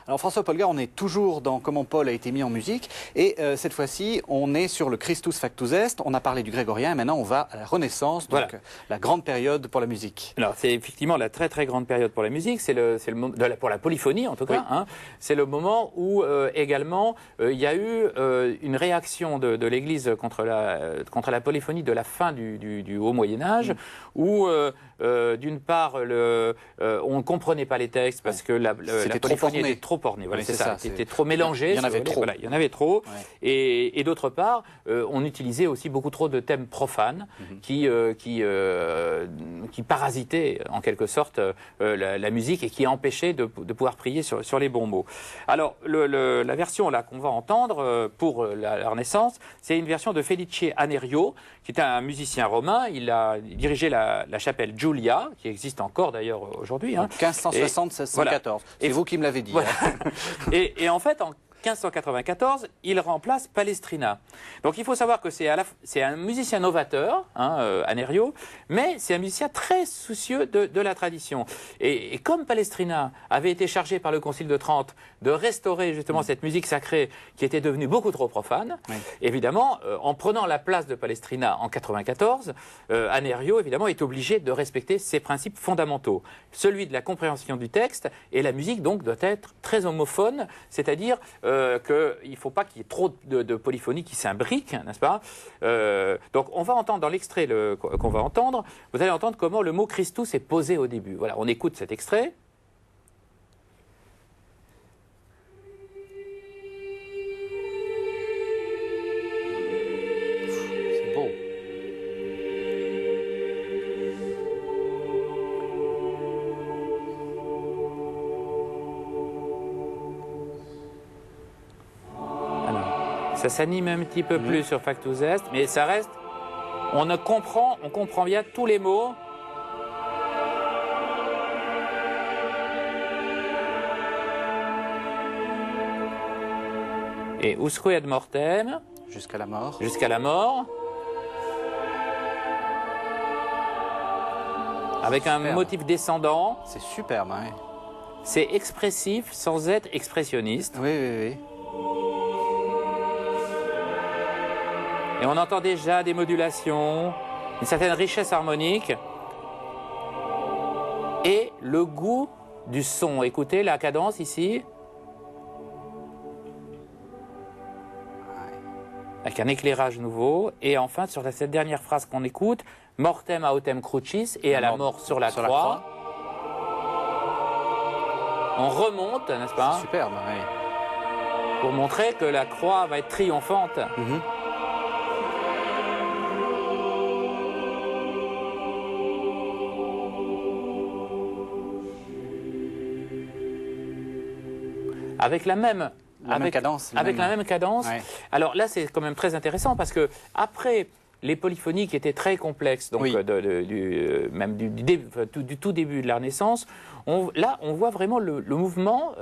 Alors François Polgar, on est toujours dans comment Paul a été mis en musique et cette fois-ci on est sur le Christus Factus Est, on a parlé du grégorien et maintenant on va à la Renaissance, donc voilà. La grande période pour la musique. Alors c'est effectivement la très très grande période pour la musique, c'est le pour la polyphonie en tout cas, hein. C'est le moment où également il y a eu une réaction de l'Église contre la polyphonie de la fin du Haut Moyen-Âge, où d'une part on ne comprenait pas les textes parce que la polyphonie était trop ornée, voilà, c'est ça, c'était trop mélangé, il y en avait trop, voilà, il y en avait trop, et d'autre part on utilisait aussi beaucoup trop de thèmes profanes qui parasitaient en quelque sorte la musique et qui empêchaient de pouvoir prier sur les bons mots. Alors la version là qu'on va entendre pour la Renaissance, c'est une version de Felice Anerio, qui est un musicien romain. Il a dirigé la chapelle Giulia, qui existe encore d'ailleurs aujourd'hui. 1560-1614. Voilà. C'est vous qui me l'avez dit. Voilà. Et en fait, en 1594, il remplace Palestrina. Donc il faut savoir que c'est un musicien novateur, Anerio, mais c'est un musicien très soucieux de la tradition. Et comme Palestrina avait été chargé par le Concile de Trente de restaurer justement cette musique sacrée qui était devenue beaucoup trop profane, évidemment, en prenant la place de Palestrina en 94, Anerio, évidemment, est obligé de respecter ses principes fondamentaux. Celui de la compréhension du texte, et la musique, donc, doit être très homophone, c'est-à-dire qu'il ne faut pas qu'il y ait trop de polyphonie qui s'imbrique, n'est-ce pas? Donc on va entendre dans l'extrait qu'on va entendre, vous allez entendre comment le mot Christus est posé au début. Voilà, on écoute cet extrait. C'est beau. Ça s'anime un petit peu plus sur Factus Est, mais ça reste... On comprend bien tous les mots. Et Usque ad mortem. Jusqu'à la mort. Jusqu'à la mort. Avec un motif descendant. C'est superbe, hein. C'est expressif sans être expressionniste. Oui, oui, oui. Et on entend déjà des modulations, une certaine richesse harmonique et le goût du son. Écoutez la cadence ici, avec un éclairage nouveau. Et enfin, sur cette dernière phrase qu'on écoute, mortem autem crucis, et à la mort sur la croix. On remonte, n'est-ce pas? C'est superbe, oui. Pour montrer que la croix va être triomphante. Avec la même cadence. La même cadence. Ouais. Alors là, c'est quand même très intéressant parce que après les polyphonies qui étaient très complexes, donc même du tout début de la Renaissance, là, on voit vraiment le mouvement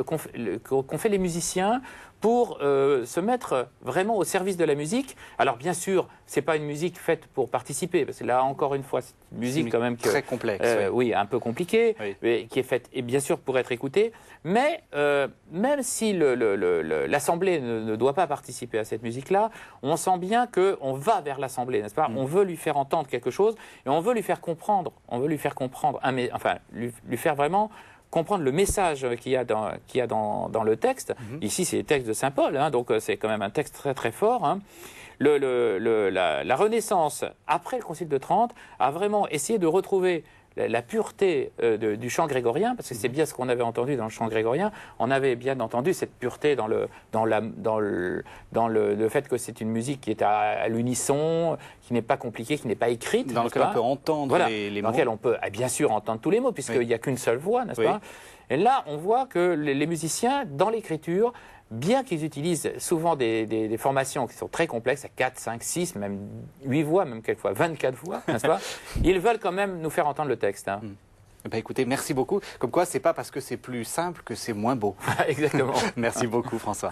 qu'ont fait les musiciens pour se mettre vraiment au service de la musique. Alors bien sûr, c'est pas une musique faite pour participer, parce que là encore une fois, c'est une musique quand même très complexe, oui, un peu compliquée, mais qui est faite et bien sûr pour être écoutée. Mais même si l'Assemblée ne doit pas participer à cette musique-là, on sent bien qu'on va vers l'Assemblée, n'est-ce pas? On veut lui faire entendre quelque chose et on veut lui faire comprendre. On veut lui faire comprendre, lui faire vraiment comprendre le message qu'il y a dans le texte. Ici, c'est les textes de Saint Paul, donc c'est quand même un texte très très fort. La Renaissance, après le Concile de Trente, a vraiment essayé de retrouver la pureté du chant grégorien, parce que c'est bien ce qu'on avait entendu dans le chant grégorien. On avait bien entendu cette pureté dans le fait que c'est une musique qui est à l'unisson, qui n'est pas compliquée, qui n'est pas écrite. Dans lequel on peut entendre les mots. Dans lequel on peut bien sûr entendre tous les mots, puisqu'il n'y a qu'une seule voix, n'est-ce pas? Et là, on voit que les musiciens, dans l'écriture, bien qu'ils utilisent souvent des formations qui sont très complexes, à 4, 5, 6, même 8 voix, même quelquefois 24 voix, n'est-ce pas? Ils veulent quand même nous faire entendre le texte. Écoutez, merci beaucoup. Comme quoi, c'est pas parce que c'est plus simple que c'est moins beau. Exactement. Merci beaucoup, François.